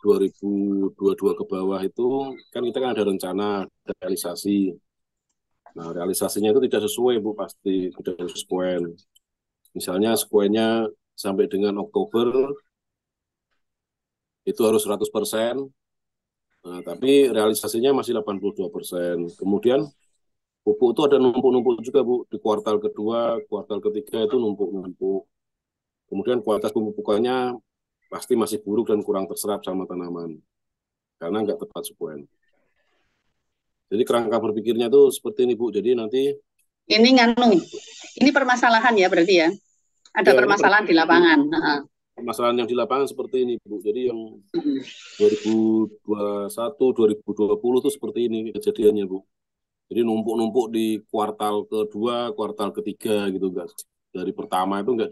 2022 ke bawah itu kan kita kan ada rencana realisasi. Nah, realisasinya itu tidak sesuai, Bu, pasti tidak sesuai. Misalnya sequennya sampai dengan Oktober itu harus 100%, nah, tapi realisasinya masih 82%. Kemudian pupuk itu ada numpuk-numpuk juga, Bu. Di kuartal kedua, kuartal ketiga itu numpuk-numpuk. Kemudian kualitas pemupukannya pasti masih buruk dan kurang terserap sama tanaman karena nggak tepat sekuens. Jadi kerangka berpikirnya tuh seperti ini, Bu. Jadi nanti ini ini permasalahan ya berarti ya. Ada ya, permasalahan di lapangan. Permasalahan yang di lapangan seperti ini, Bu. Jadi yang 2021, 2020 tuh seperti ini kejadiannya, Bu. Jadi numpuk-numpuk di kuartal kedua, kuartal ketiga gitu, guys. Dari pertama itu nggak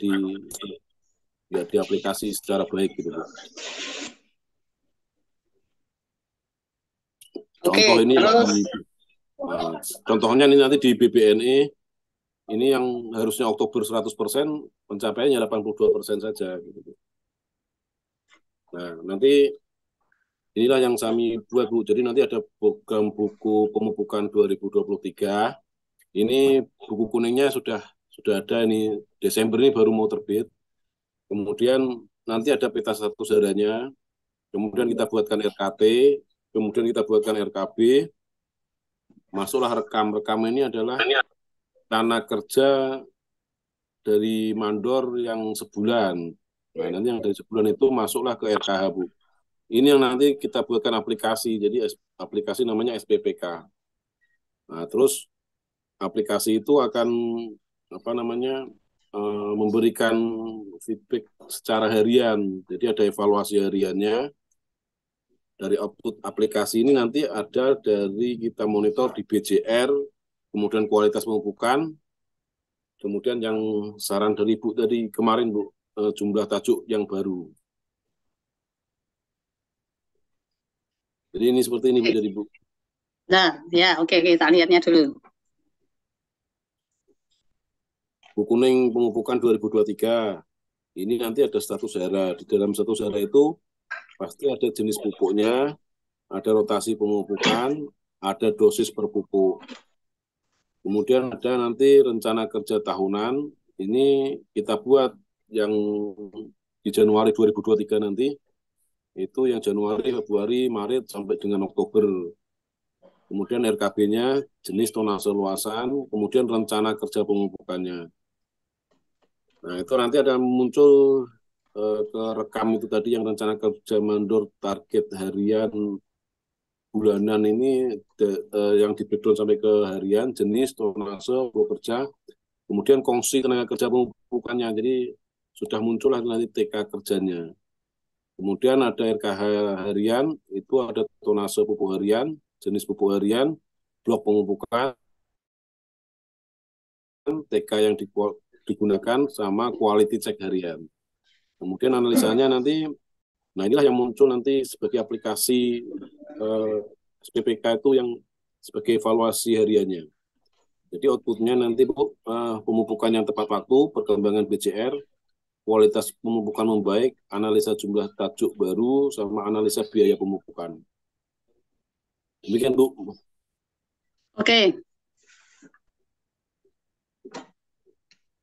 diaplikasi secara baik gitu, Bu. Contoh ini contohnya ini nanti di BBNE ini yang harusnya Oktober 100%, pencapaiannya 82% saja gitu. Nah, nanti inilah yang kami buat, Bu. Jadi nanti ada program buku pemupukan 2023. Ini buku kuningnya sudah ada, ini Desember ini baru mau terbit. Kemudian nanti ada peta status haranya. Kemudian kita buatkan RKT, kemudian kita buatkan RKB. Masuklah rekam ini adalah tanah kerja dari mandor yang sebulan. Nah, nanti yang dari sebulan itu masuklah ke RKH, Bu. Ini yang nanti kita buatkan aplikasi, jadi aplikasi namanya SPPK. Nah, terus aplikasi itu akan memberikan feedback secara harian. Jadi ada evaluasi hariannya. Dari output aplikasi ini nanti ada dari kita monitor di BJR, kemudian kualitas pemupukan, kemudian yang saran dari Bu tadi kemarin, Bu, jumlah tajuk yang baru. Jadi ini seperti ini, Bu, dari Bu. Nah, ya oke, kita lihatnya dulu. Buku kuning pemupukan 2023. Ini nanti ada status hara. Di dalam status hara itu pasti ada jenis pupuknya, ada rotasi pemupukan, ada dosis per pupuk. Kemudian ada nanti rencana kerja tahunan. Ini kita buat yang di Januari 2023 nanti. Itu yang Januari, Februari, Maret sampai dengan Oktober. Kemudian RKB-nya, jenis tonase luasan, kemudian rencana kerja pemupukannya. Nah, itu nanti ada muncul ke rekam itu tadi yang rencana kerja mandor target harian bulanan ini yang di breakdown sampai ke harian, jenis, tonase, kerja, kemudian kongsi tenaga kerja pemupukannya. Jadi sudah muncul nanti TK kerjanya. Kemudian ada RKH harian, itu ada tonase pupuk harian, jenis pupuk harian, blok pemupukan, TK yang digunakan, sama quality check harian. Kemudian analisanya nanti, nah inilah yang muncul nanti sebagai aplikasi SPPK itu yang sebagai evaluasi hariannya. Jadi outputnya nanti, Bu, pemupukan yang tepat waktu, perkembangan BCR, kualitas pemupukan membaik, analisa jumlah tajuk baru, sama analisa biaya pemupukan. Demikian, Bu. Oke.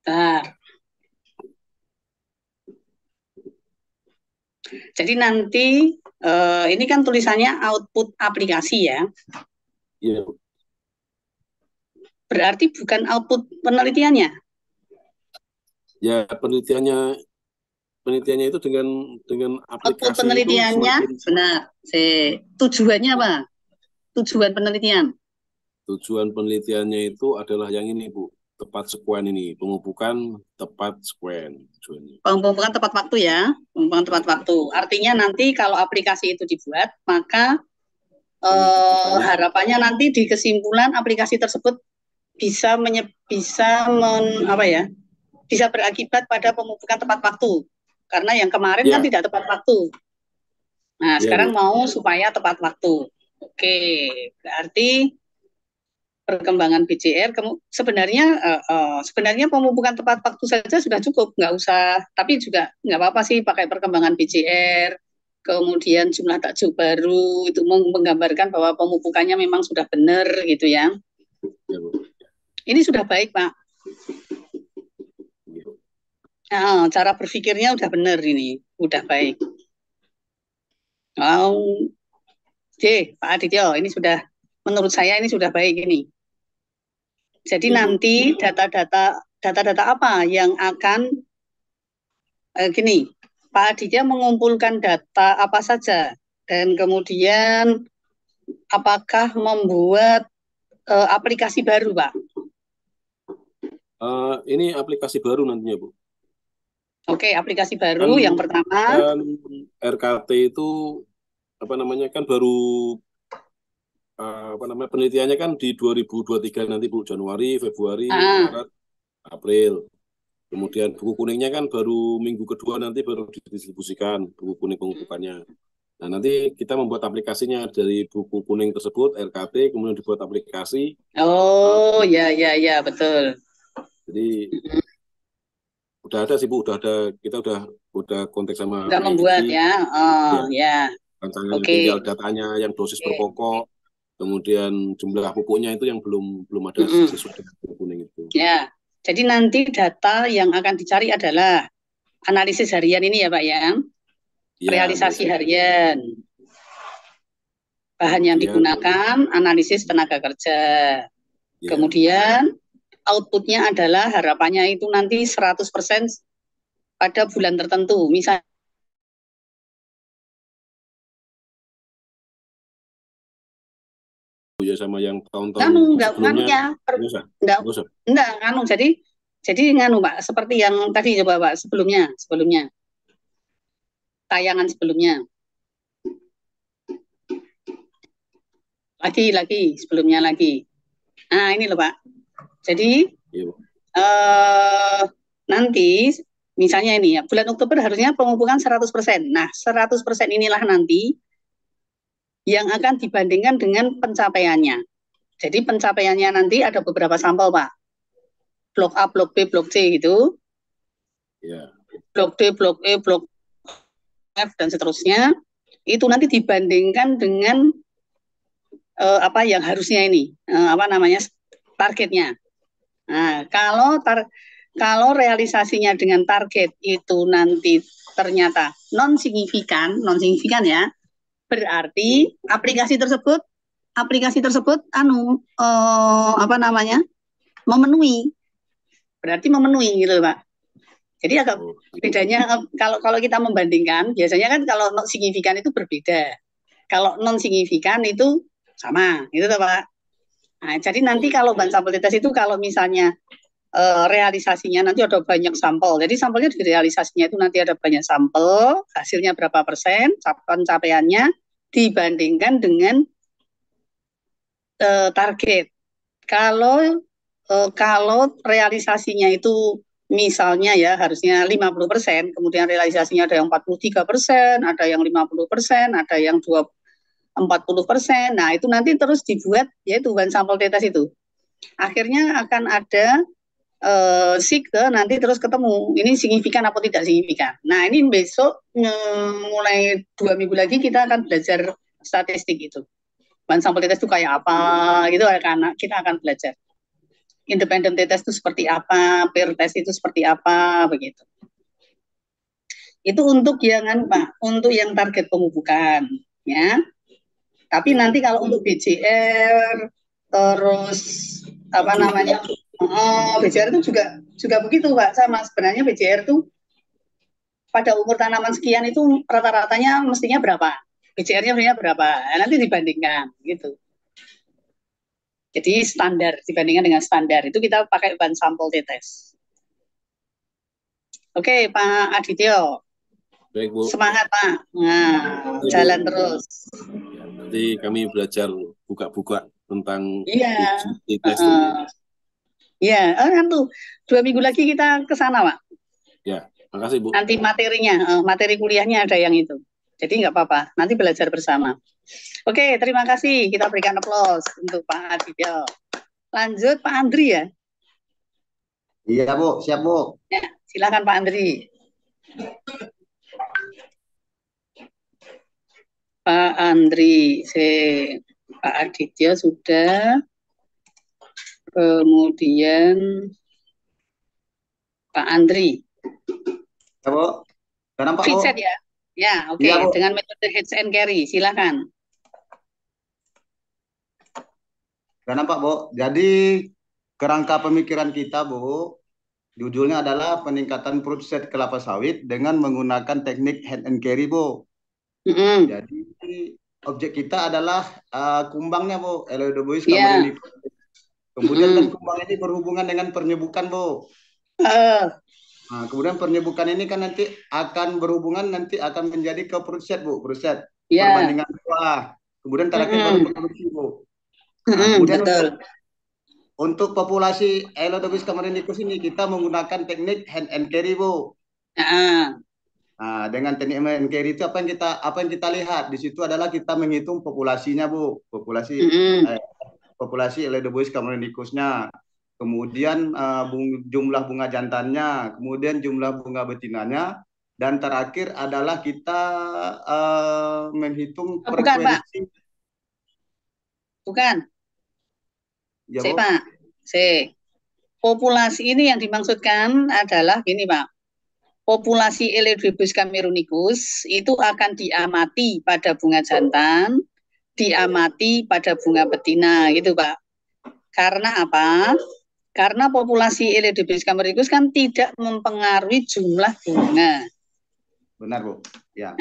Bentar. Jadi nanti ini kan tulisannya output aplikasi ya. Iya. Berarti bukan output penelitiannya. Ya, penelitiannya itu dengan aplikasi output penelitiannya itu benar. Tujuannya apa? Tujuan penelitian. Tujuan penelitiannya itu adalah yang ini, Bu. Tepat sekuen ini, pemupukan tepat sekuen. Pemupukan tepat waktu ya, pemupukan tepat waktu. Artinya nanti kalau aplikasi itu dibuat, maka harapannya nanti di kesimpulan aplikasi tersebut bisa berakibat pada pemupukan tepat waktu. Karena yang kemarin kan tidak tepat waktu. Nah, sekarang Bu, mau supaya tepat waktu. Oke, berarti perkembangan BCR sebenarnya pemupukan tepat waktu saja sudah cukup, nggak usah, tapi juga nggak apa-apa sih pakai perkembangan BCR, kemudian jumlah takjub baru, itu menggambarkan bahwa pemupukannya memang sudah benar gitu ya. Ya, Bu. Ini sudah baik, Pak. Nah, cara berpikirnya udah benar ini, udah baik. Pak Adityo, ini sudah, menurut saya ini sudah baik ini. Jadi nanti data-data apa yang akan gini, Pak Aditya mengumpulkan data apa saja dan kemudian apakah membuat aplikasi baru, Pak? Ini aplikasi baru nantinya, Bu. Oke, aplikasi baru yang pertama. RKT itu apa namanya kan baru penelitiannya kan di 2023 nanti, Bu, Januari, Februari, Maret, April. Kemudian buku kuningnya kan baru minggu kedua nanti baru didistribusikan buku kuning pengukurannya. Nah, nanti kita membuat aplikasinya dari buku kuning tersebut, RKT, kemudian dibuat aplikasi. Oh, ya, betul. Jadi udah ada sih, Bu, kita udah kontak sama udah membuat IDGI. Ya. Rancangannya tinggal datanya yang dosis per pokok, kemudian jumlah pupuknya itu yang belum ada sesuai dengan buku kuning itu. Ya, jadi nanti data yang akan dicari adalah analisis harian ini ya Pak ya, realisasi harian, bahan yang digunakan, analisis tenaga kerja. Kemudian outputnya adalah harapannya itu nanti 100% pada bulan tertentu. Misalnya ya sama yang tahun-tahun sebelumnya. Enggak, jadi nganu Pak, seperti yang tadi coba Pak sebelumnya tayangan sebelumnya. Lagi sebelumnya lagi. Nah, ini loh Pak. Jadi nanti misalnya ini ya, bulan Oktober harusnya pemupukan 100%. Nah, 100% inilah nanti yang akan dibandingkan dengan pencapaiannya. Jadi pencapaiannya nanti ada beberapa sampel, Pak. Blok A, blok B, blok C gitu. Blok D, blok E, blok F dan seterusnya. Itu nanti dibandingkan dengan apa yang harusnya ini, targetnya. Nah, kalau realisasinya dengan target itu nanti ternyata non signifikan ya, berarti aplikasi tersebut memenuhi, berarti memenuhi gitu Pak. Jadi agak bedanya kalau kita membandingkan, biasanya kan kalau non signifikan itu berbeda, kalau non signifikan itu sama, gitu Pak. Nah, jadi nanti kalau bahan sampel tetes itu kalau misalnya realisasinya nanti ada banyak sampel. Jadi sampelnya di realisasinya itu nanti ada banyak sampel, hasilnya berapa persen, pencapaiannya dibandingkan dengan target. Kalau realisasinya itu misalnya ya harusnya 50%, kemudian realisasinya ada yang 43%, ada yang 50%, ada yang 40%. Nah, itu nanti terus dibuat yaitu bahan sampel tetes itu. Akhirnya akan ada SIGTE nanti terus ketemu ini signifikan atau tidak signifikan. Nah, ini besok mulai 2 minggu lagi kita akan belajar statistik itu. Bahan sampel tetes itu kayak apa gitu, kita akan belajar. Independent test itu seperti apa, peer test itu seperti apa, begitu. Itu untuk untuk yang target pemupukan, ya. Tapi nanti kalau untuk BCR, terus BCR itu juga begitu Pak, sama sebenarnya BCR itu pada umur tanaman sekian itu rata-ratanya mestinya berapa, BCR-nya berapa, nanti dibandingkan gitu. Jadi standar, dibandingkan dengan standar, itu kita pakai bahan sampel tetes. Oke, Pak Adityo. Baik, Bu. Semangat, Pak. Nah, jalan terus. Ya, nanti kami belajar buka-buka tentang tetes. Iya, kan tuh 2 minggu lagi kita ke sana, Pak. Ya, makasih, Bu. Nanti materi kuliahnya ada yang itu. Jadi nggak apa-apa, nanti belajar bersama. Oke, terima kasih. Kita berikan aplaus untuk Pak Adityo. Lanjut Pak Andri ya. Iya Bu, siap Bu. Ya, silakan Pak Andri. Andri, Pak Aditya sudah, kemudian Pak Andri. Ya, Bu. Udah nampak, Bu? Fitset ya? Ya, oke. Iya, Bu. Dengan metode heads and carry, silakan. Udah nampak, Bu. Jadi kerangka pemikiran kita, Bu, judulnya adalah peningkatan produksi kelapa sawit dengan menggunakan teknik head and carry, Bu. Jadi objek kita adalah kumbangnya, Bu, Eleudobois cameronicus. Kemudian kan kumbang ini berhubungan dengan penyebukan, Bu. Nah, kemudian penyebukan ini kan nanti akan berhubungan, nanti akan menjadi ke produksi, Bu, produksi perbandingan buah. Kemudian terakhir baru produksi, Bu. Nah, kemudian untuk populasi Eleudobois cameronicus ini kita menggunakan teknik hand and carry, Bu. Nah, dengan teknik hand and carry itu apa yang kita lihat di situ adalah kita menghitung populasinya, Bu, populasi Eleudobois cameronicusnya, kemudian jumlah bunga jantannya, kemudian jumlah bunga betinanya, dan terakhir adalah kita menghitung frekuensi. Bukan. Ya, Pak. Populasi ini yang dimaksudkan adalah gini, Pak. Populasi Eleudobois cameronicus itu akan diamati pada bunga jantan, diamati pada bunga betina, gitu, Pak. Karena apa? Karena populasi Eleudobois cameronicus kan tidak mempengaruhi jumlah bunga. Benar, Bu. Ya.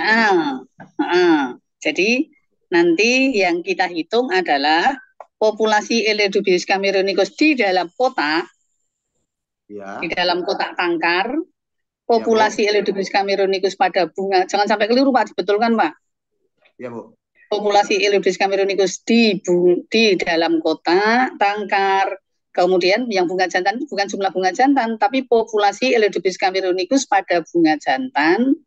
Jadi nanti yang kita hitung adalah populasi Eleudobois cameronicus di dalam kotak, di dalam kotak tangkar, populasi Eleudobois cameronicus pada bunga, jangan sampai keliru, Pak, dibetulkan, Pak. Ya, Bu. Populasi Eleudobois cameronicus di dalam kotak tangkar, kemudian yang bunga jantan bukan jumlah bunga jantan, tapi populasi Eleudobois cameronicus pada bunga jantan,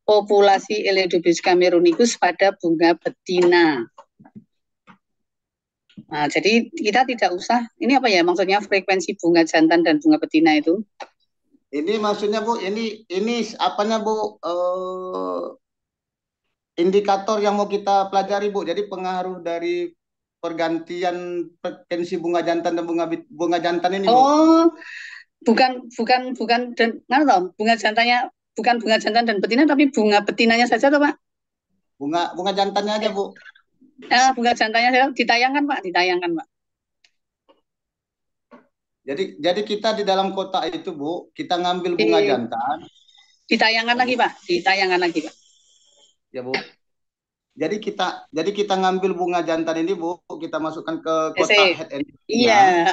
populasi Eleudobois cameronicus pada bunga betina. Nah, jadi kita tidak usah, ini apa ya maksudnya frekuensi bunga jantan dan bunga betina itu? Ini maksudnya, Bu, ini apanya, Bu? Indikator yang mau kita pelajari, Bu. Jadi pengaruh dari pergantian frekuensi bunga jantan dan bunga jantan ini, Bu. Oh, bukan dan bunga jantannya bukan bunga jantan dan betina, tapi bunga betinanya saja, toh, Pak? Bunga jantannya aja, Bu. Bunga jantannya ditayangkan, Pak, Pak. Jadi kita di dalam kotak itu, Bu, kita ngambil bunga jantan. Ditayangkan lagi, Pak. Ya, Bu. Jadi kita ngambil bunga jantan ini, Bu, kita masukkan ke kotak head and carry. Iya,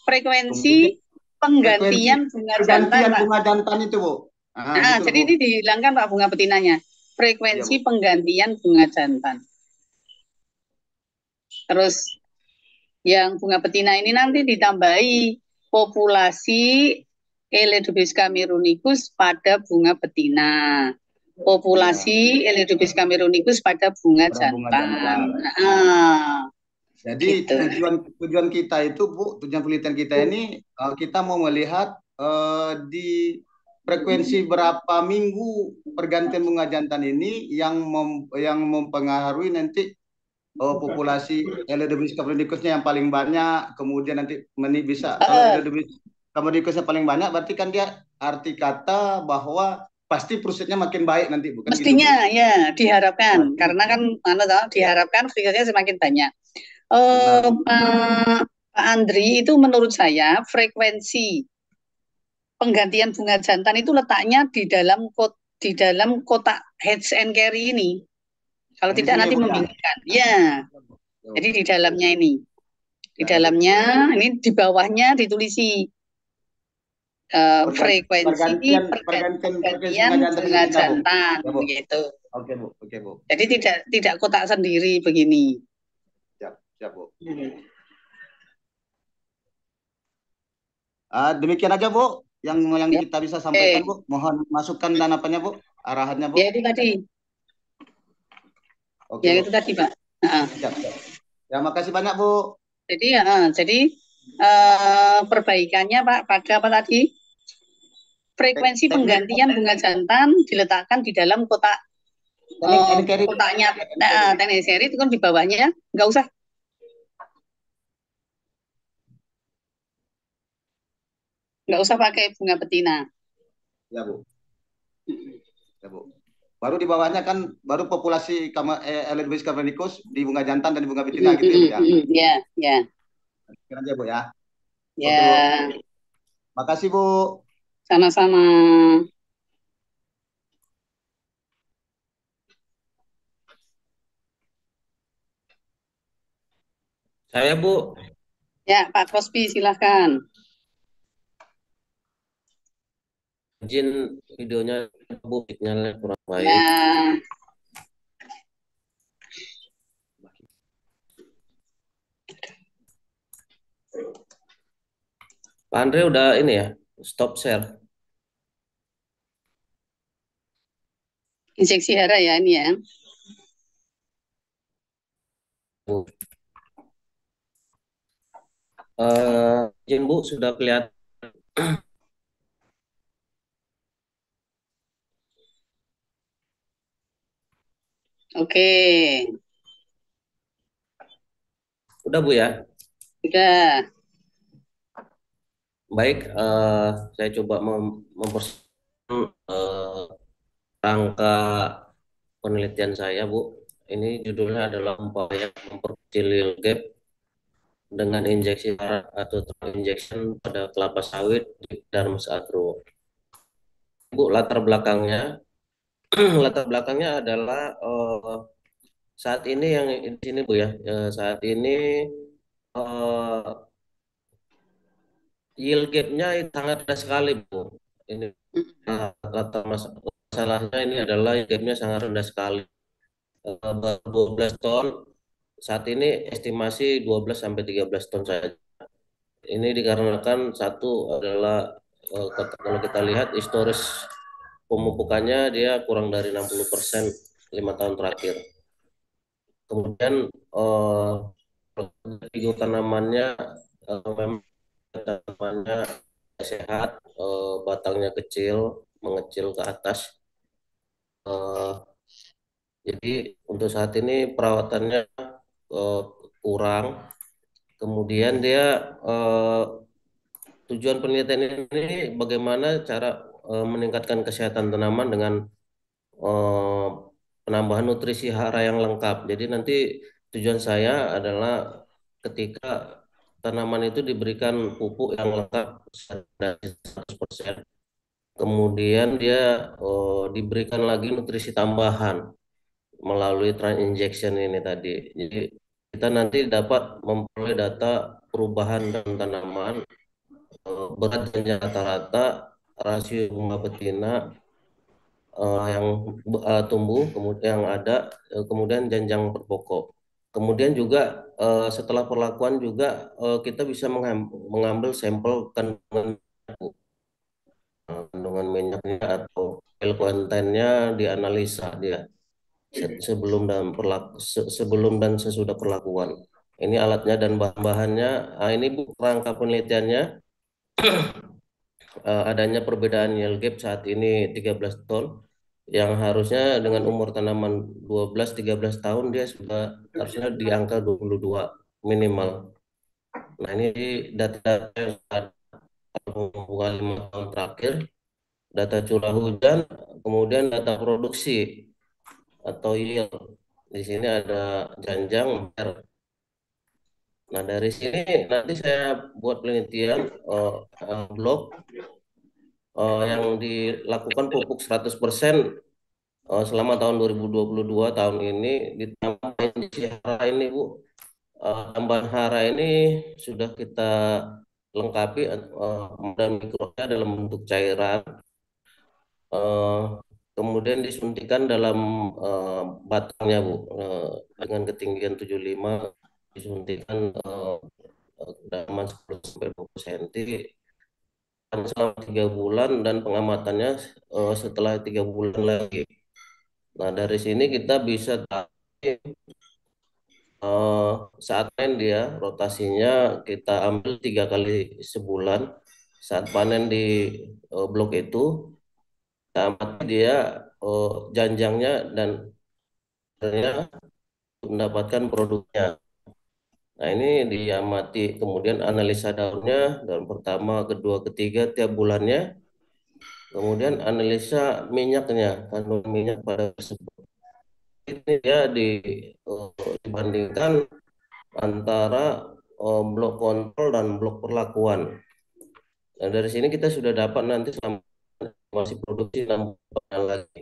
frekuensi penggantian bunga jantan itu, Bu. Gitu, jadi Bu. Ini dihilangkan, Pak, bunga betinanya. Frekuensi penggantian bunga jantan. Terus yang bunga betina ini nanti ditambahi populasi Eleudobois cameronicus pada bunga betina. Populasi Eleudobois cameronicus pada bunga jantan. Jadi gitu. tujuan kita itu, Bu, tujuan penelitian kita ini kita mau melihat di frekuensi berapa minggu pergantian bunga jantan ini yang mempengaruhi nanti populasi Eleudobois cameronicusnya yang paling banyak, kemudian nanti bisa kalau Eleudobois cameronicusnya paling banyak, berarti kan dia arti kata bahwa pasti prosesnya makin baik nanti, bukan? Mestinya gitu, ya diharapkan, karena kan diharapkan frekuensinya semakin banyak. Pak Andri, itu menurut saya frekuensi penggantian bunga jantan itu letaknya di dalam kotak heads and carry ini. Kalau tidak nanti membingungkan. Ya. Jadi di dalamnya ini. Di dalamnya ini di bawahnya ditulisi frekuensi pergantian bunga jantan begitu. Oke, Bu. Jadi tidak kotak sendiri begini. Siap, Bu. Demikian aja, Bu, yang kita bisa sampaikan, Bu. Mohon masukan dan apanya, Bu? Arahannya, Bu. Ya, itu tadi. Oke, ya, Bu. Itu tadi, Pak. Siap. Ya, makasih banyak, Bu. Jadi perbaikannya, Pak, pada apa tadi? Frekuensi penggantian bunga jantan diletakkan di dalam kotak Teknik carry. kotaknya teknik seri itu kan di bawahnya, nggak usah. Nggak usah pakai bunga betina. Ya, Bu. Ya, Bu. Baru di bawahnya kan baru populasi Edelweiss cavernicus di bunga jantan dan di bunga betina gitu ya, Bu ya. Ya, ya. Sekian aja, Bu ya. Ya. Oke, Bu. Makasih, Bu. Sama-sama. Saya, Bu. Ya, Pak Kospi, silahkan. Izin videonya, Bu, sinyalnya kurang baik. Ya. Pak Andre udah ini ya, stop share. Injeksi hara ya ini ya. Bu. Izin Bu, sudah kelihatan. Oke. Udah Bu ya? Udah. Baik, saya coba rangka penelitian saya, Bu. Ini judulnya adalah upaya memperkecil yield gap dengan injeksi atau injection pada kelapa sawit di Darmus Agro. Bu, latar belakangnya latar belakangnya adalah saat ini yang di sini Bu ya, saat ini yield gap-nya sangat rendah sekali Bu. Ini masalahnya ini adalah yield gap-nya sangat rendah sekali. 12 ton, saat ini estimasi 12 sampai 13 ton saja. Ini dikarenakan satu adalah kalau kita lihat historis pemupukannya dia kurang dari 60% 5 tahun terakhir. Kemudian tanamannya memang tanamannya sehat, batangnya kecil, mengecil ke atas. Jadi untuk saat ini perawatannya kurang. Kemudian dia tujuan penelitian ini bagaimana cara meningkatkan kesehatan tanaman dengan penambahan nutrisi hara yang lengkap. Jadi nanti tujuan saya adalah ketika tanaman itu diberikan pupuk yang lengkap 100%, kemudian dia diberikan lagi nutrisi tambahan melalui injection ini tadi. Jadi kita nanti dapat memperoleh data perubahan dan tanaman, berat dan rata-rata, rasio bunga betina yang tumbuh, kemudian yang ada, kemudian janjang berpokok. Kemudian juga setelah perlakuan juga kita bisa mengambil sampel kandungan minyaknya atau oil content-nya, dianalisa dia sebelum dan sesudah perlakuan. Ini alatnya dan bahan-bahannya. Ini Bu rangka penelitiannya. Adanya perbedaan yield gap saat ini 13 ton, yang harusnya dengan umur tanaman 12-13 tahun dia sudah harusnya di angka 22 minimal. Nah ini data yang ada 5 tahun terakhir, data curah hujan, kemudian data produksi atau yield. Di sini ada janjang. Nah dari sini nanti saya buat penelitian blok yang dilakukan pupuk 100% selama tahun 2022 tahun ini. Ditambah injeksi hara ini Bu, tambahan hara ini sudah kita lengkapi dan mikronya dalam bentuk cairan, kemudian disuntikan dalam batangnya Bu, dengan ketinggian 75, disuntikan kedalaman 10-20 cm selama 3 bulan, dan pengamatannya setelah 3 bulan lagi. Nah dari sini kita bisa tahu saat panen dia rotasinya kita ambil 3 kali sebulan. Saat panen di blok itu kita amati dia janjangnya dan mendapatkan produknya. Nah, ini diamati, kemudian analisa daunnya, daun pertama, kedua, ketiga tiap bulannya. Kemudian analisa minyaknya, kandungan minyak pada tersebut. Ini dia dibandingkan antara blok kontrol dan blok perlakuan. Nah, dari sini kita sudah dapat nanti masih produksi 6 bulan lagi.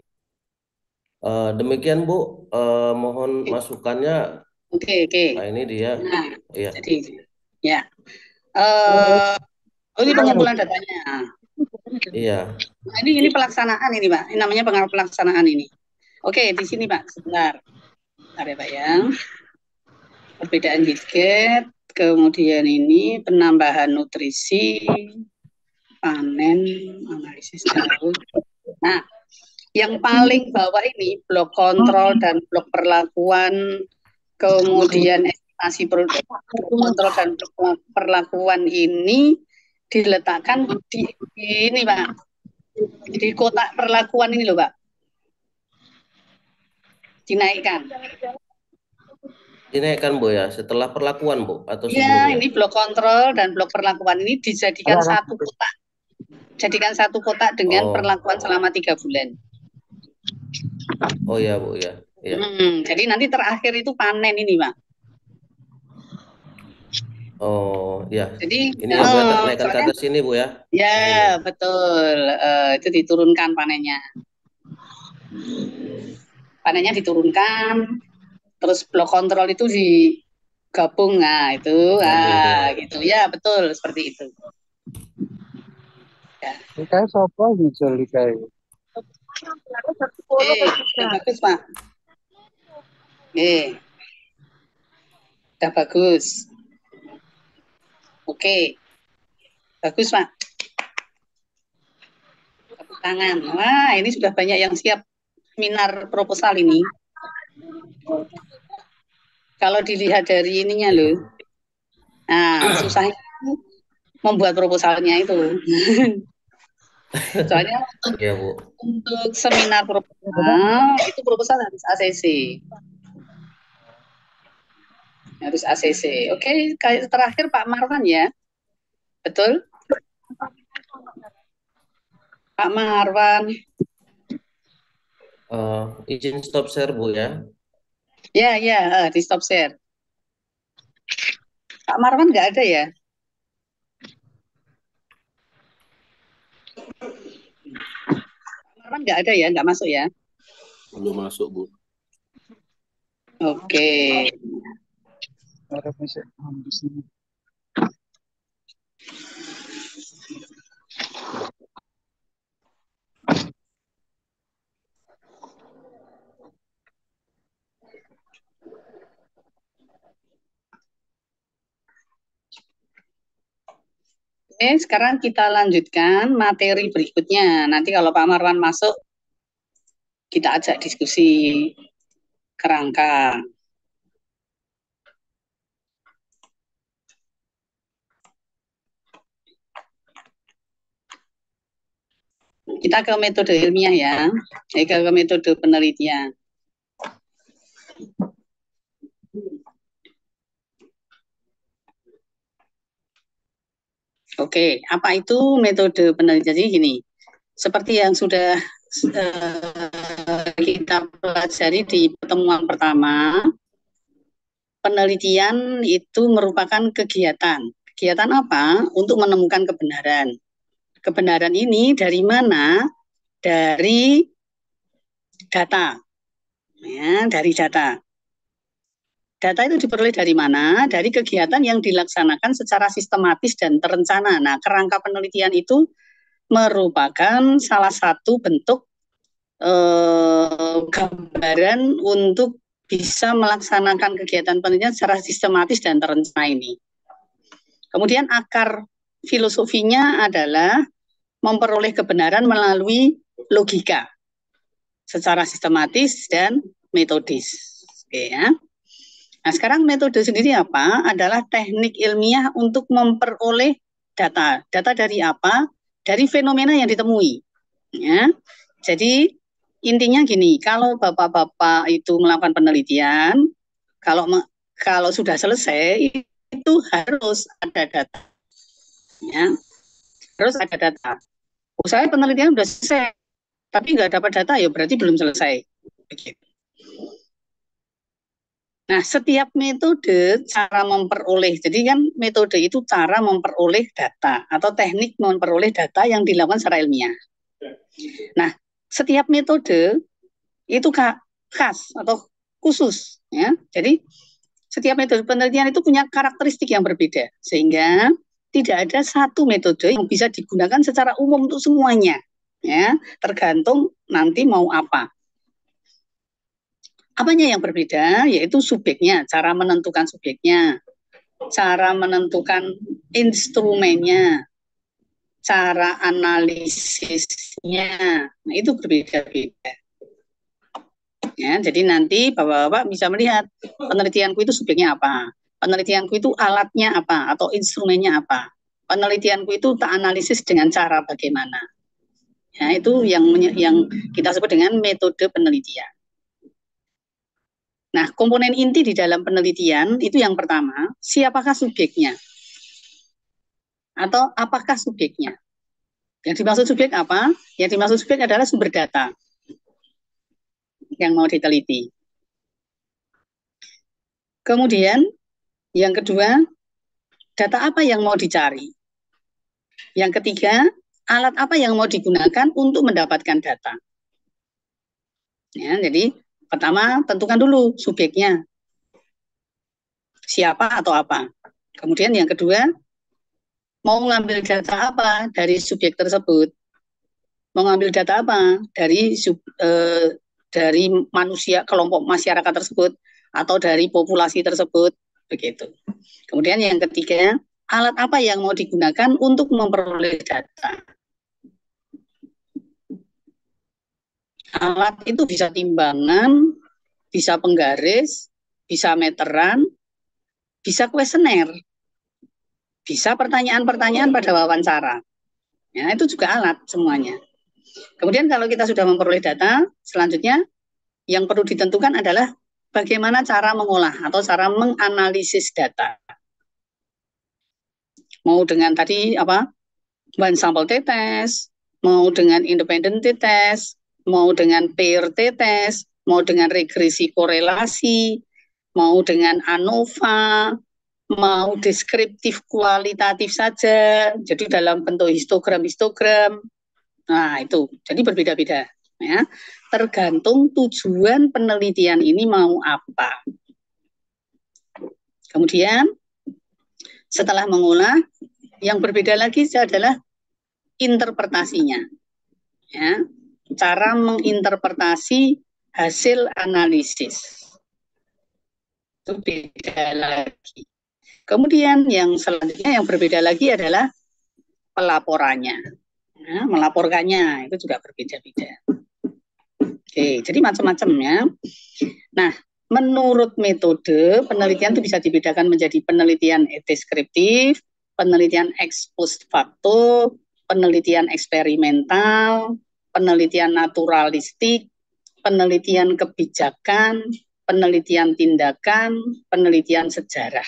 Demikian Bu, mohon masukannya. Oke. Nah, ini dia. Nah, Iya. jadi ya. Ini pengumpulan datanya. Iya. Nah, ini pelaksanaan ini Pak. Ini namanya pelaksanaan ini. Oke, di sini Pak, sebentar. Bentar ya Pak ya. Perbedaan heatgate, kemudian ini penambahan nutrisi, panen, analisis daun. Nah, yang paling bawah ini blok kontrol dan blok perlakuan, kemudian estimasi produk, kontrol dan blok perlakuan ini diletakkan di ini Pak, di kotak perlakuan ini loh Pak, dinaikkan. Dinaikkan Bu ya, setelah perlakuan Bu atau Ya, sebelumnya? ini blok kontrol dan blok perlakuan ini dijadikan satu kotak. Jadikan satu kotak dengan perlakuan selama 3 bulan. Oh ya Bu ya. Ya. Jadi nanti terakhir itu panen ini Pak. Oh ya. Jadi ini yang boleh naikkan ke atas sini Bu ya. Ya betul, itu diturunkan panennya. Panennya diturunkan, terus blok kontrol itu digabung, nah itu, gitu ya betul seperti itu. Ya. Kayak sopo hijau kayak. Udah bagus Pak. Udah bagus. Oke, bagus Pak. Tepuk tangan. Wah, ini sudah banyak yang siap seminar proposal ini. Kalau dilihat dari ininya loh. Nah, susahnya membuat proposalnya itu. Soalnya untuk seminar proposal itu proposal harus ACC. Harus ACC. Oke, terakhir Pak Marwan ya. Betul? Pak Marwan. Izin stop share Bu ya. Ya, di stop share. Pak Marwan nggak ada ya? Pak Marwan nggak ada ya, nggak masuk ya? Belum masuk Bu. Oke. Oke, sekarang kita lanjutkan materi berikutnya. Nanti kalau Pak Marwan masuk, kita ajak diskusi kerangka. Kita ke metode ilmiah ya, ke metode penelitian. Oke, apa itu metode penelitian? Jadi gini, seperti yang sudah kita pelajari di pertemuan pertama, penelitian itu merupakan kegiatan. Kegiatan apa? Untuk menemukan kebenaran. Kebenaran ini dari mana? Dari data. Ya, dari data. Data itu diperoleh dari mana? Dari kegiatan yang dilaksanakan secara sistematis dan terencana. Nah, kerangka penelitian itu merupakan salah satu bentuk gambaran untuk bisa melaksanakan kegiatan penelitian secara sistematis dan terencana ini. Kemudian akar filosofinya adalah memperoleh kebenaran melalui logika secara sistematis dan metodis. Oke ya. Nah, sekarang metode sendiri apa? Adalah teknik ilmiah untuk memperoleh data. Data dari apa? Dari fenomena yang ditemui. Ya. Jadi intinya gini, kalau Bapak-Bapak itu melakukan penelitian, kalau sudah selesai itu harus ada data, ya, harus ada data. Saya penelitian sudah selesai, tapi nggak dapat data, ya berarti belum selesai. Begitu. Nah, setiap metode cara memperoleh, jadi kan metode itu cara memperoleh data atau teknik memperoleh data yang dilakukan secara ilmiah. Nah, setiap metode itu khas atau khusus, ya. Jadi setiap metode penelitian itu punya karakteristik yang berbeda, sehingga tidak ada satu metode yang bisa digunakan secara umum untuk semuanya, ya. Tergantung nanti mau apa. Apanya yang berbeda? Yaitu subjeknya, cara menentukan subjeknya, cara menentukan instrumennya, cara analisisnya. Nah, itu berbeda-beda. Ya, jadi nanti Bapak-Bapak bisa melihat penelitianku itu subjeknya apa, penelitianku itu alatnya apa atau instrumennya apa, penelitianku itu tak analisis dengan cara bagaimana. Ya, itu yang kita sebut dengan metode penelitian. Nah, komponen inti di dalam penelitian itu yang pertama, siapakah subjeknya? Atau apakah subjeknya? Yang dimaksud subjek apa? Yang dimaksud subjek adalah sumber data yang mau diteliti. Kemudian, yang kedua, data apa yang mau dicari? Yang ketiga, alat apa yang mau digunakan untuk mendapatkan data? Ya, jadi pertama tentukan dulu subjeknya. Siapa atau apa? Kemudian yang kedua, mau mengambil data apa dari subjek tersebut? Mau mengambil data apa dari manusia, kelompok masyarakat tersebut atau dari populasi tersebut, begitu. Kemudian yang ketiga, alat apa yang mau digunakan untuk memperoleh data? Alat itu bisa timbangan, bisa penggaris, bisa meteran, bisa kuesioner, bisa pertanyaan-pertanyaan pada wawancara. Ya, itu juga alat semuanya. Kemudian kalau kita sudah memperoleh data, selanjutnya yang perlu ditentukan adalah bagaimana cara mengolah atau cara menganalisis data. Mau dengan tadi one sample t-test, mau dengan independent t-test, mau dengan pair t-test, mau dengan regresi korelasi, mau dengan ANOVA, mau deskriptif kualitatif saja, jadi dalam bentuk histogram. Nah, itu. Jadi berbeda-beda, ya. Tergantung tujuan penelitian ini mau apa. Kemudian setelah mengolah, yang berbeda lagi adalah interpretasinya. Ya, cara menginterpretasi hasil analisis. Itu beda lagi. Kemudian yang selanjutnya yang berbeda lagi adalah pelaporannya. Nah, melaporkannya itu juga berbeda-beda. Oke, jadi macam-macam ya. Nah, menurut metode penelitian itu bisa dibedakan menjadi penelitian deskriptif, penelitian ex post facto, penelitian eksperimental, penelitian naturalistik, penelitian kebijakan, penelitian tindakan, penelitian sejarah.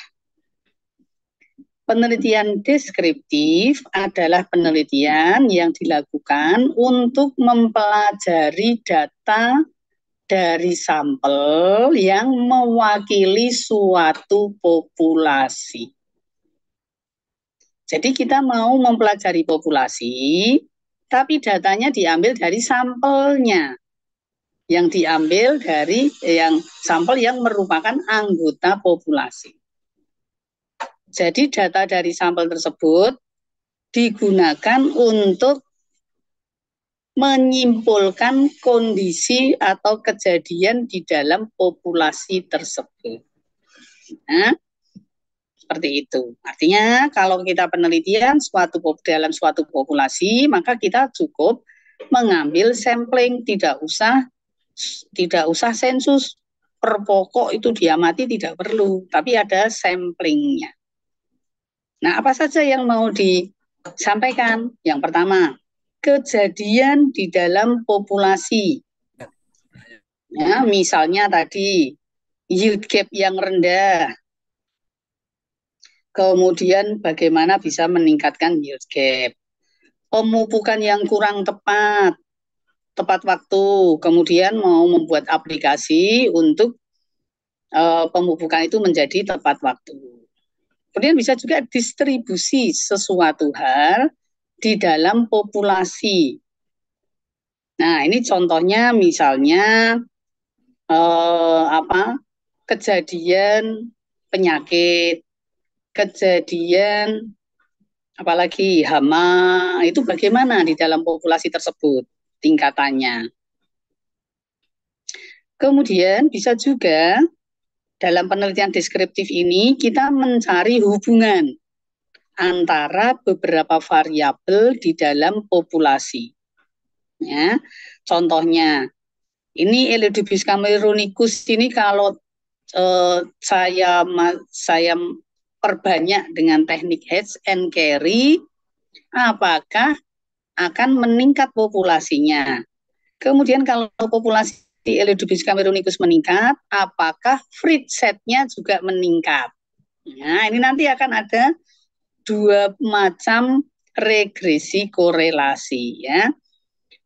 Penelitian deskriptif adalah penelitian yang dilakukan untuk mempelajari data dari sampel yang mewakili suatu populasi. Jadi kita mau mempelajari populasi, tapi datanya diambil dari sampelnya. Yang diambil dari sampel yang merupakan anggota populasi. Jadi data dari sampel tersebut digunakan untuk menyimpulkan kondisi atau kejadian di dalam populasi tersebut. Nah, seperti itu. Artinya kalau kita penelitian dalam suatu populasi, maka kita cukup mengambil sampling, tidak usah sensus per pokok itu diamati, tidak perlu, tapi ada samplingnya. Nah, apa saja yang mau disampaikan? Yang pertama, kejadian di dalam populasi. Ya, misalnya tadi yield gap yang rendah, kemudian bagaimana bisa meningkatkan yield gap, pemupukan yang kurang tepat waktu, kemudian mau membuat aplikasi untuk pemupukan itu menjadi tepat waktu. Kemudian bisa juga distribusi sesuatu hal di dalam populasi. Nah, ini contohnya misalnya kejadian penyakit, kejadian apalagi hama, itu bagaimana di dalam populasi tersebut tingkatannya. Kemudian bisa juga dalam penelitian deskriptif ini kita mencari hubungan antara beberapa variabel di dalam populasi. Ya, contohnya ini Elidibis cameronicus ini kalau saya perbanyak dengan teknik hedge and carry, apakah akan meningkat populasinya? Kemudian kalau populasi Elidibis cameronicus meningkat, apakah fruit set-nya juga meningkat? Nah, ini nanti akan ada dua macam regresi korelasi, ya.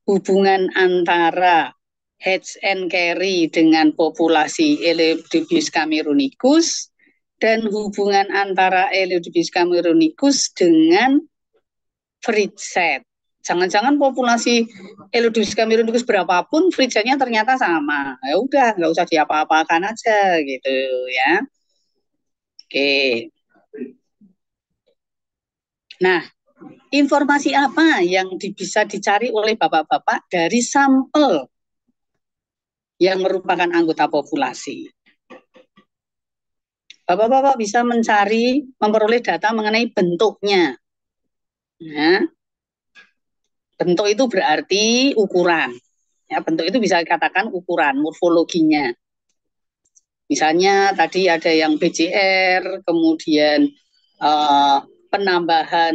Hubungan antara hedge and carry dengan populasi Elidibis cameronicus dan hubungan antara Elidibis cameronicus dengan fruit set. Jangan-jangan populasi Elidibis cameronicus berapapun fruit setnya ternyata sama. Ya udah, nggak usah diapa-apakan aja gitu ya. Oke. Nah, informasi apa yang bisa dicari oleh bapak-bapak dari sampel yang merupakan anggota populasi? Bapak-bapak bisa mencari, memperoleh data mengenai bentuknya. Ya. Bentuk itu berarti ukuran. Ya, bentuk itu bisa dikatakan ukuran, morfologinya. Misalnya tadi ada yang BCR, kemudian penambahan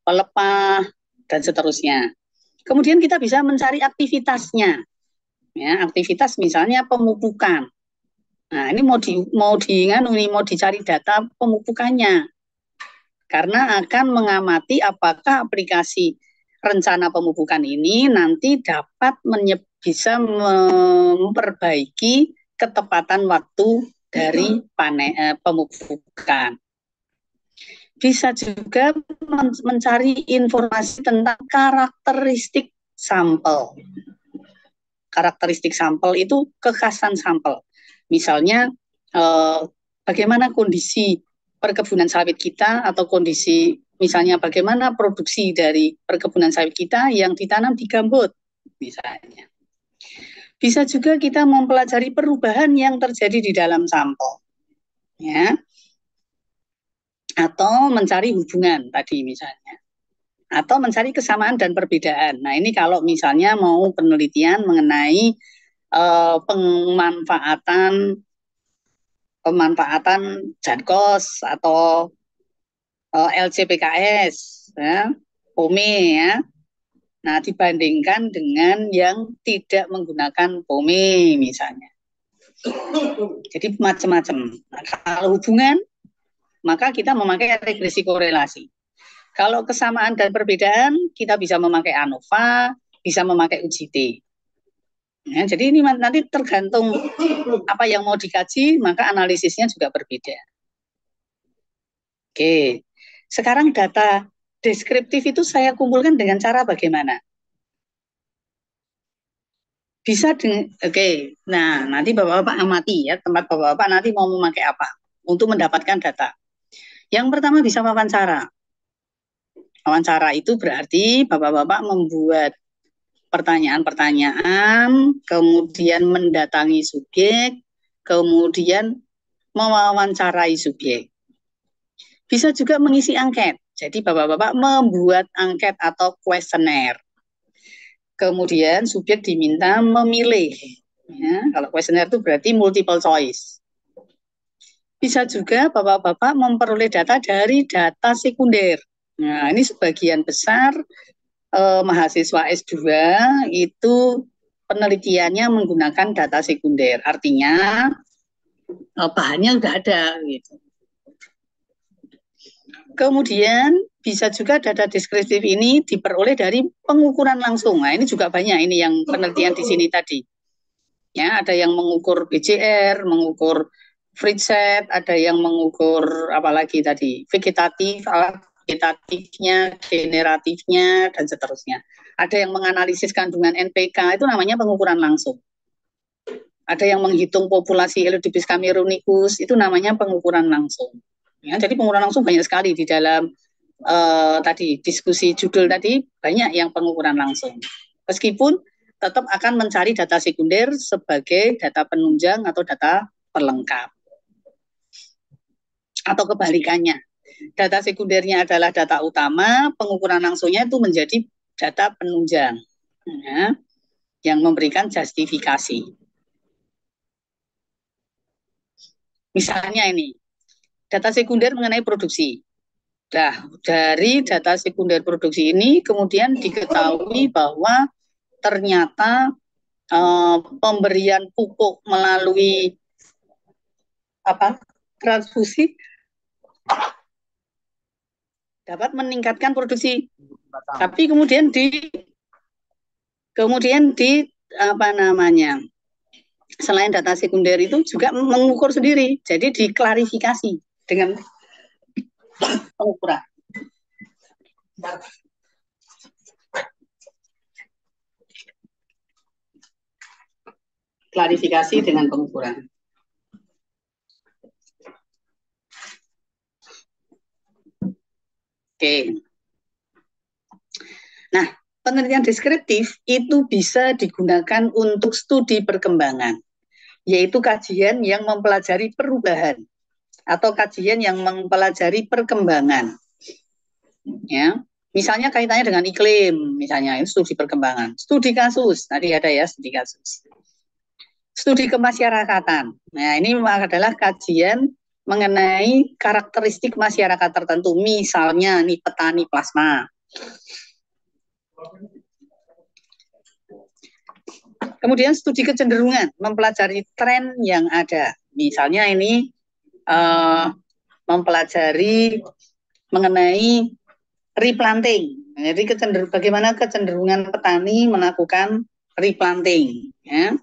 pelepah, dan seterusnya. Kemudian kita bisa mencari aktivitasnya. Ya, aktivitas misalnya pemupukan. Nah, ini mau dicari data pemupukannya. Karena akan mengamati apakah aplikasi rencana pemupukan ini nanti dapat bisa memperbaiki ketepatan waktu dari pemupukan. Bisa juga mencari informasi tentang karakteristik sampel. Karakteristik sampel itu kekhasan sampel. Misalnya bagaimana kondisi perkebunan sawit kita atau kondisi misalnya bagaimana produksi dari perkebunan sawit kita yang ditanam di gambut misalnya. Bisa juga kita mempelajari perubahan yang terjadi di dalam sampel. Ya. Atau mencari hubungan tadi misalnya. Atau mencari kesamaan dan perbedaan. Nah, ini kalau misalnya mau penelitian mengenai pemanfaatan JANKOS atau LCPKS, ya, POME, ya. Nah, dibandingkan dengan yang tidak menggunakan POME misalnya. Jadi macam-macam. Nah, kalau hubungan, maka kita memakai regresi korelasi. Kalau kesamaan dan perbedaan, kita bisa memakai ANOVA, bisa memakai UGT. Ya, jadi ini nanti tergantung apa yang mau dikaji, maka analisisnya juga berbeda. Oke, sekarang data deskriptif itu saya kumpulkan dengan cara bagaimana? Bisa oke. Nah, nanti bapak-bapak amati ya, tempat bapak-bapak nanti mau memakai apa untuk mendapatkan data. Yang pertama bisa wawancara. Wawancara itu berarti bapak-bapak membuat pertanyaan-pertanyaan, kemudian mendatangi subjek, kemudian mewawancarai subjek. Bisa juga mengisi angket. Jadi bapak-bapak membuat angket atau kuesioner. Kemudian subjek diminta memilih. Ya, kalau kuesioner itu berarti multiple choice. Bisa juga bapak-bapak memperoleh data dari data sekunder. Nah, ini sebagian besar mahasiswa S2 itu penelitiannya menggunakan data sekunder. Artinya bahannya sudah ada gitu. Kemudian bisa juga data deskriptif ini diperoleh dari pengukuran langsung. Nah, ini juga banyak ini yang penelitian di sini tadi. Ya, ada yang mengukur BCR, mengukur Fritset, ada yang mengukur apalagi tadi vegetatifnya, generatifnya, dan seterusnya. Ada yang menganalisis kandungan NPK, itu namanya pengukuran langsung. Ada yang menghitung populasi Elodipis camerunicus, itu namanya pengukuran langsung. Ya, jadi pengukuran langsung banyak sekali di dalam tadi diskusi judul tadi, banyak yang pengukuran langsung. Meskipun tetap akan mencari data sekunder sebagai data penunjang atau data pelengkap. Atau kebalikannya, data sekundernya adalah data utama, pengukuran langsungnya itu menjadi data penunjang, ya, yang memberikan justifikasi. Misalnya ini, data sekunder mengenai produksi. Nah, dari data sekunder produksi ini kemudian diketahui bahwa ternyata pemberian pupuk melalui transfusi dapat meningkatkan produksi. Tapi kemudian selain data sekunder itu juga mengukur sendiri. Jadi diklarifikasi dengan pengukuran. Klarifikasi dengan pengukuran. Oke. Nah, penelitian deskriptif itu bisa digunakan untuk studi perkembangan, yaitu kajian yang mempelajari perubahan atau kajian yang mempelajari perkembangan. Ya, misalnya kaitannya dengan iklim, misalnya itu studi perkembangan. Studi kasus, tadi ada ya studi kasus. Studi kemasyarakatan. Nah, ini adalah kajian mengenai karakteristik masyarakat tertentu, misalnya nih petani plasma. Kemudian studi kecenderungan, mempelajari tren yang ada. Misalnya ini mempelajari mengenai replanting. Jadi bagaimana kecenderungan petani melakukan replanting. Ya.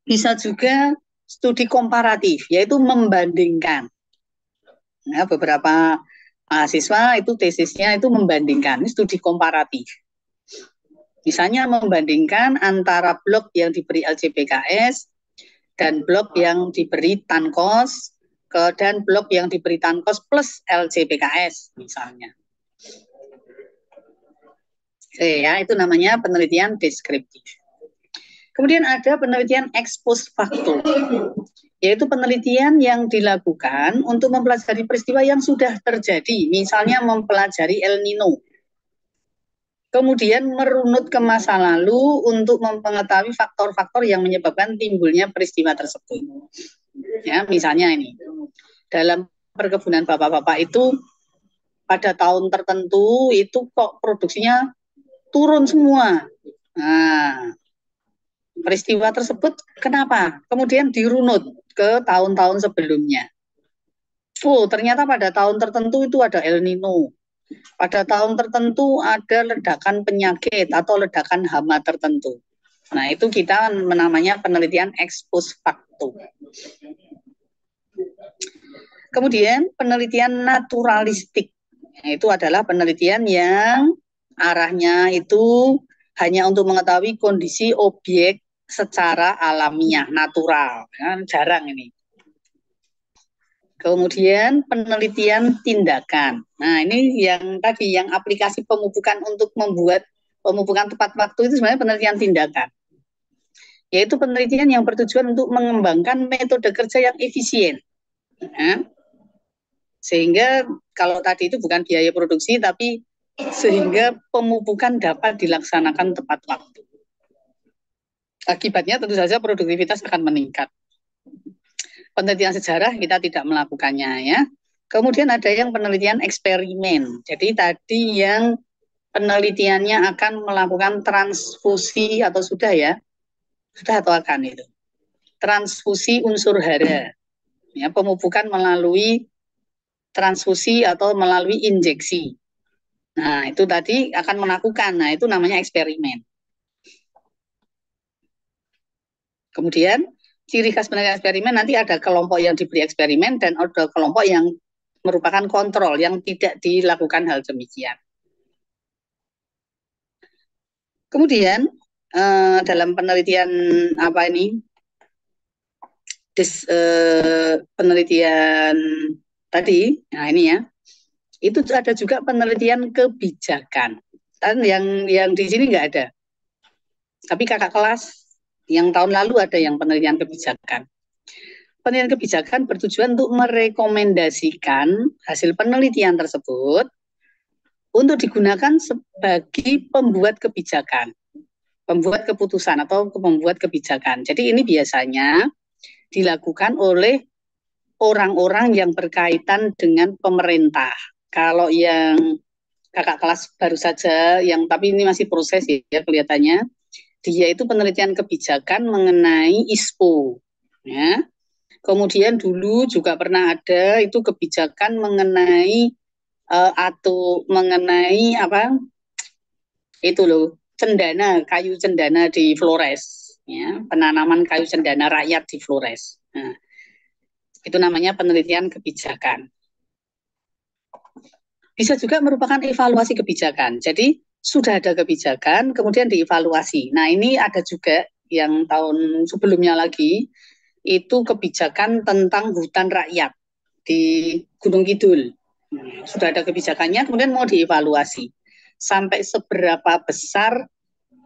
Bisa juga studi komparatif, yaitu membandingkan. Nah, beberapa mahasiswa itu tesisnya itu membandingkan, studi komparatif. Misalnya membandingkan antara blok yang diberi LCPKS dan blok yang diberi TANKOS dan blok yang diberi TANKOS plus LCPKS misalnya. Ya, itu namanya penelitian deskriptif. Kemudian ada penelitian ex post facto, yaitu penelitian yang dilakukan untuk mempelajari peristiwa yang sudah terjadi, misalnya mempelajari El Nino. Kemudian merunut ke masa lalu untuk mengetahui faktor-faktor yang menyebabkan timbulnya peristiwa tersebut. Ya, misalnya ini, dalam perkebunan bapak-bapak itu pada tahun tertentu itu kok produksinya turun semua. Nah, peristiwa tersebut kenapa? Kemudian dirunut ke tahun-tahun sebelumnya. Oh, ternyata pada tahun tertentu itu ada El Nino. Pada tahun tertentu ada ledakan penyakit atau ledakan hama tertentu. Nah, itu kita namanya penelitian ex post facto. Kemudian penelitian naturalistik. Itu adalah penelitian yang arahnya itu hanya untuk mengetahui kondisi objek secara alamiah, natural. Kan jarang ini. Kemudian penelitian tindakan. Nah, ini yang tadi yang aplikasi pemupukan untuk membuat pemupukan tepat waktu itu sebenarnya penelitian tindakan. Yaitu penelitian yang bertujuan untuk mengembangkan metode kerja yang efisien. Nah, sehingga kalau tadi itu bukan biaya produksi, tapi sehingga pemupukan dapat dilaksanakan tepat waktu. Akibatnya tentu saja produktivitas akan meningkat. Penelitian sejarah kita tidak melakukannya ya. Kemudian ada yang penelitian eksperimen. Jadi tadi yang penelitiannya akan melakukan transfusi atau sudah ya? Sudah atau akan itu? Transfusi unsur hara. Ya, pemupukan melalui transfusi atau melalui injeksi. Nah, itu tadi akan melakukan. Nah, itu namanya eksperimen. Kemudian, ciri khas penelitian eksperimen nanti ada kelompok yang diberi eksperimen dan ada kelompok yang merupakan kontrol yang tidak dilakukan hal demikian. Kemudian, dalam penelitian apa ini? Penelitian tadi, nah ini ya, itu ada juga penelitian kebijakan. Dan yang di sini nggak ada. Tapi kakak kelas yang tahun lalu ada yang penelitian kebijakan. Penelitian kebijakan bertujuan untuk merekomendasikan hasil penelitian tersebut untuk digunakan sebagai pembuat kebijakan, pembuat keputusan atau pembuat kebijakan. Jadi ini biasanya dilakukan oleh orang-orang yang berkaitan dengan pemerintah. Kalau yang kakak kelas baru saja, yang tapi ini masih proses ya kelihatannya, dia itu penelitian kebijakan mengenai ISPO. Ya. Kemudian dulu juga pernah ada itu kebijakan mengenai atau mengenai apa itu loh cendana, kayu cendana di Flores, ya, penanaman kayu cendana rakyat di Flores. Nah, itu namanya penelitian kebijakan. Bisa juga merupakan evaluasi kebijakan. Jadi sudah ada kebijakan, kemudian dievaluasi. Nah ini ada juga yang tahun sebelumnya lagi, itu kebijakan tentang hutan rakyat di Gunung Kidul. Sudah ada kebijakannya, kemudian mau dievaluasi. Sampai seberapa besar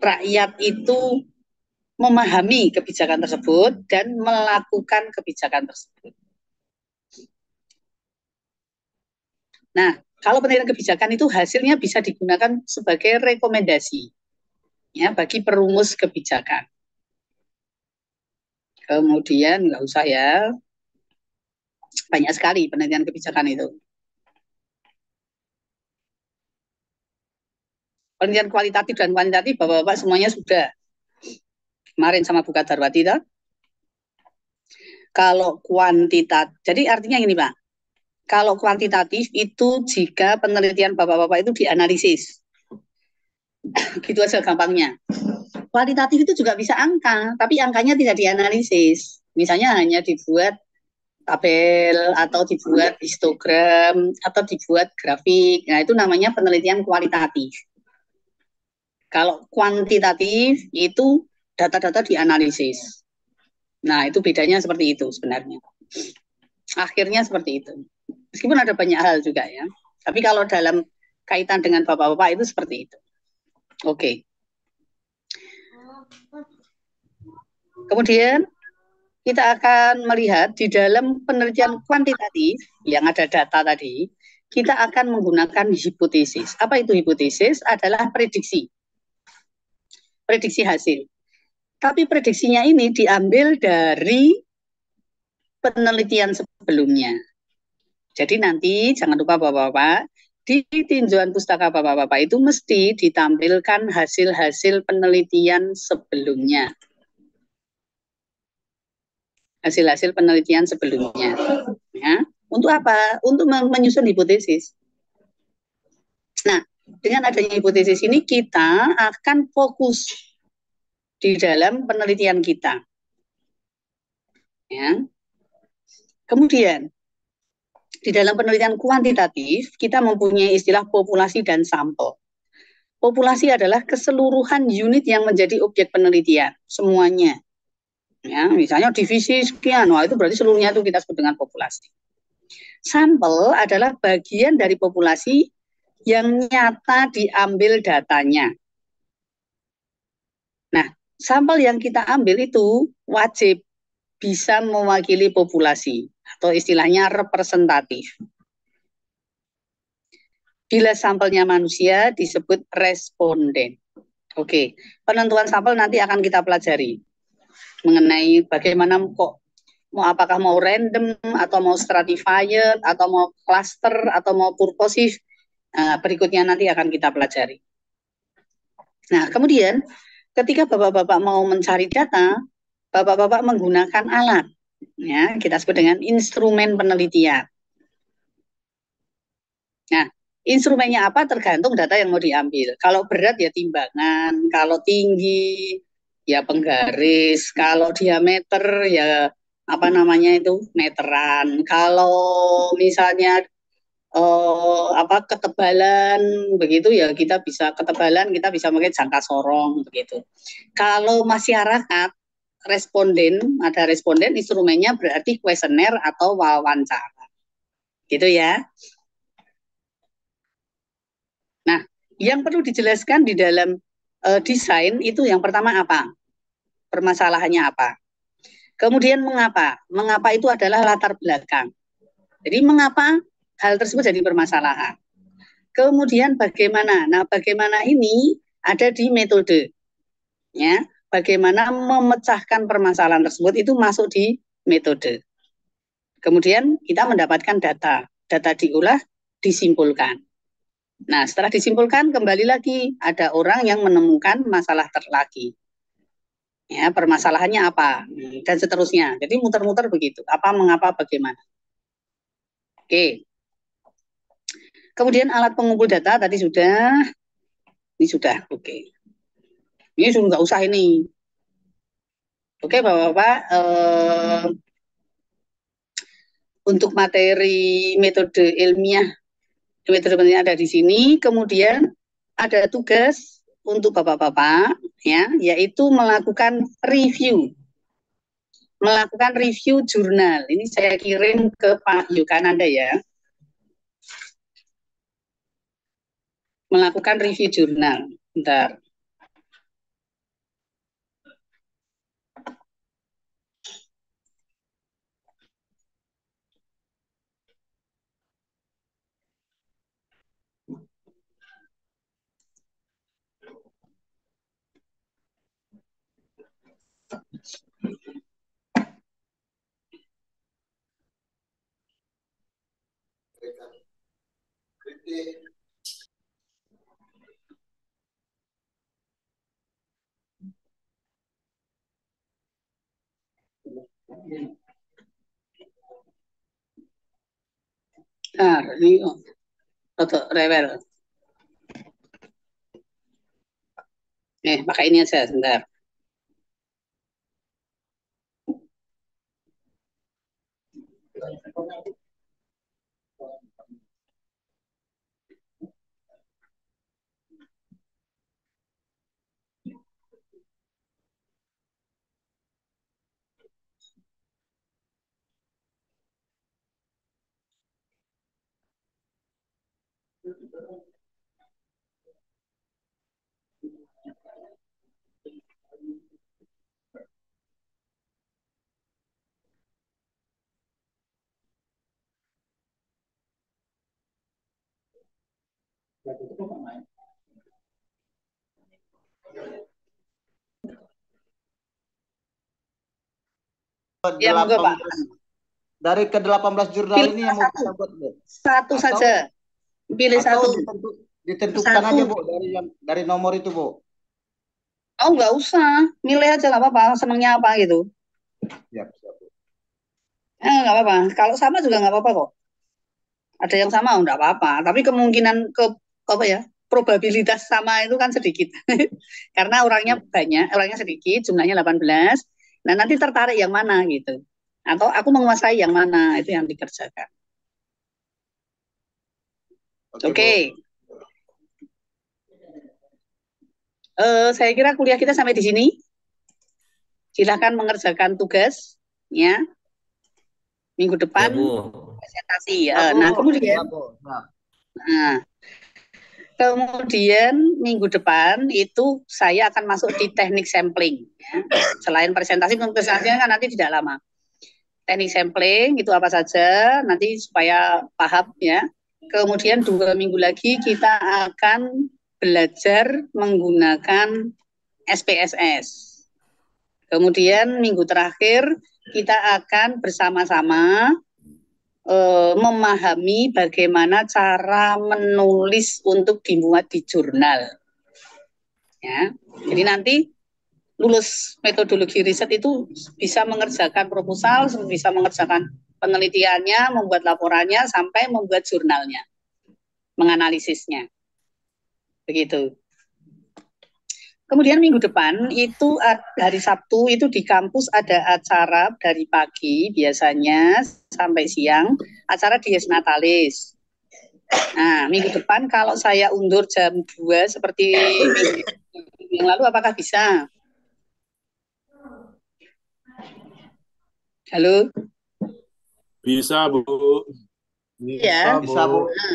rakyat itu memahami kebijakan tersebut dan melakukan kebijakan tersebut. Nah, kalau penelitian kebijakan itu hasilnya bisa digunakan sebagai rekomendasi ya bagi perumus kebijakan. Kemudian nggak usah ya, banyak sekali penelitian kebijakan itu. Penelitian kualitatif dan kuantitatif, Bapak-bapak semuanya sudah. Kemarin sama Bu Kadarwati, toh? Kalau kuantitatif, jadi artinya ini Pak, kalau kuantitatif itu jika penelitian Bapak-bapak itu dianalisis. Gitu aja gampangnya. Kualitatif itu juga bisa angka, tapi angkanya tidak dianalisis. Misalnya hanya dibuat tabel, atau dibuat histogram, atau dibuat grafik. Nah, itu namanya penelitian kualitatif. Kalau kuantitatif itu data-data dianalisis. Nah, itu bedanya seperti itu sebenarnya. Akhirnya seperti itu. Meskipun ada banyak hal juga ya. Tapi kalau dalam kaitan dengan Bapak-bapak itu seperti itu. Oke. Kemudian kita akan melihat di dalam penelitian kuantitatif yang ada data tadi, kita akan menggunakan hipotesis. Apa itu hipotesis? Adalah prediksi. Prediksi hasil. Tapi prediksinya ini diambil dari penelitian sebelumnya. Jadi nanti jangan lupa Bapak-bapak, di tinjauan pustaka Bapak-bapak itu mesti ditampilkan hasil-hasil penelitian sebelumnya. Hasil-hasil penelitian sebelumnya. Ya. Untuk apa? Untuk menyusun hipotesis. Nah, dengan adanya hipotesis ini kita akan fokus di dalam penelitian kita. Ya. Kemudian, di dalam penelitian kuantitatif, kita mempunyai istilah populasi dan sampel. Populasi adalah keseluruhan unit yang menjadi objek penelitian, semuanya. Ya, misalnya divisi sekian, wah itu berarti seluruhnya itu kita sebut dengan populasi. Sampel adalah bagian dari populasi yang nyata diambil datanya. Nah, sampel yang kita ambil itu wajib bisa mewakili populasi atau istilahnya representatif. Bila sampelnya manusia disebut responden. Oke, penentuan sampel nanti akan kita pelajari mengenai bagaimana kok mau apakah mau random atau mau stratified atau mau cluster atau mau purposive. Berikutnya nanti akan kita pelajari. Nah, kemudian ketika Bapak-Bapak mau mencari data, Bapak-Bapak menggunakan alat, ya, kita sebut dengan instrumen penelitian. Nah, instrumennya apa tergantung data yang mau diambil. Kalau berat ya timbangan, kalau tinggi ya penggaris, kalau diameter ya apa namanya itu meteran. Kalau misalnya apa ketebalan begitu ya kita bisa ketebalan kita bisa pakai jangka sorong begitu. Kalau masyarakat responden ada responden instrumennya berarti kuesioner atau wawancara. Gitu ya. Nah, yang perlu dijelaskan di dalam desain itu yang pertama apa? Permasalahannya apa? Kemudian mengapa? Mengapa itu adalah latar belakang. Jadi mengapa hal tersebut jadi permasalahan? Kemudian bagaimana? Nah, bagaimana ini ada di metode. Ya, bagaimana memecahkan permasalahan tersebut itu masuk di metode. Kemudian kita mendapatkan data. Data diolah, disimpulkan. Nah, setelah disimpulkan kembali lagi ada orang yang menemukan masalah terlagi. Ya, permasalahannya apa dan seterusnya. Jadi muter-muter begitu. Apa, mengapa, bagaimana. Oke. Kemudian alat pengumpul data tadi sudah. Ini sudah. Oke. Ini sudah nggak usah ini. Oke, Bapak-bapak, untuk materi metode ilmiah, metode penelitian ada di sini. Kemudian ada tugas untuk Bapak-bapak, ya, yaitu melakukan review jurnal. Ini saya kirim ke Pak Yogananda ya. Melakukan review jurnal. Bentar. Nah, ini untuk rewel. Pakai ini aja sebentar. Ya, monggo Pak. Dari ke-18 jurnal pilih ini yang mau kita buat, Bu? Satu atau, saja. Pilih atau satu. ditentukan aja, Bu, dari nomor itu, Bu. Oh, nggak usah. Milih aja nggak apa-apa. Senangnya apa gitu. Siap, siap, Bu. Nggak apa-apa. Kalau sama juga nggak apa-apa kok. Ada yang sama, nggak apa-apa. Tapi kemungkinan apa ya? Probabilitas sama itu kan sedikit. Karena orangnya banyak, orangnya sedikit, jumlahnya 18. Nah, nanti tertarik yang mana gitu. Atau aku menguasai yang mana, itu yang dikerjakan. Oke. Saya kira kuliah kita sampai di sini. Silakan mengerjakan tugas, ya. Minggu depan presentasi. Nah, kemudian minggu depan itu saya akan masuk di teknik sampling. Ya. Selain presentasi kan nanti tidak lama. Teknik sampling itu apa saja, nanti supaya paham ya. Kemudian 2 minggu lagi kita akan belajar menggunakan SPSS. Kemudian minggu terakhir kita akan bersama-sama memahami bagaimana cara menulis untuk dimuat di jurnal. Ya. Jadi nanti lulus metodologi riset itu bisa mengerjakan proposal, bisa mengerjakan penelitiannya, membuat laporannya, sampai membuat jurnalnya, menganalisisnya. Begitu. Kemudian minggu depan itu hari Sabtu itu di kampus ada acara dari pagi biasanya sampai siang, acara Dies Natalis. Nah, minggu depan kalau saya undur jam 2 seperti minggu yang lalu, apakah bisa? Halo? Bisa, Bu. Iya. Bisa, Bu. Nah,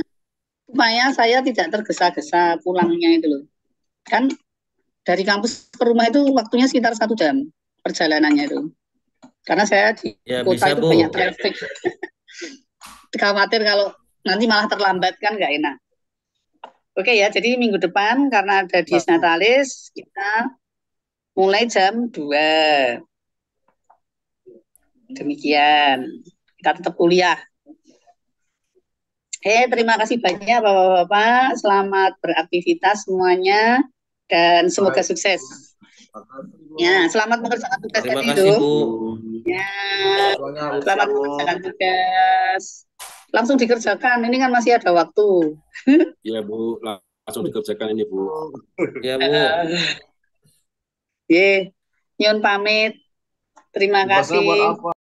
supaya saya tidak tergesa-gesa pulangnya itu loh. Kan dari kampus ke rumah itu waktunya sekitar 1 jam perjalanannya itu. Karena saya di kota bisa, itu Bu. banyak traffic. Khawatir kalau nanti malah terlambat kan nggak enak. Oke ya, jadi minggu depan karena ada Dies Natalis, kita mulai jam 2. Demikian. Kita tetap kuliah. Terima kasih banyak Bapak-Bapak. Selamat beraktivitas semuanya dan semoga sukses. Ya, selamat mengerjakan tugas Terima tadi kasih, itu. Bu. Ya, selamat mengerjakan tugas. Langsung dikerjakan, ini kan masih ada waktu. Ya, Bu. Langsung dikerjakan ini, Bu. Ya, Bu. Ye, nyun pamit. Terima kasih.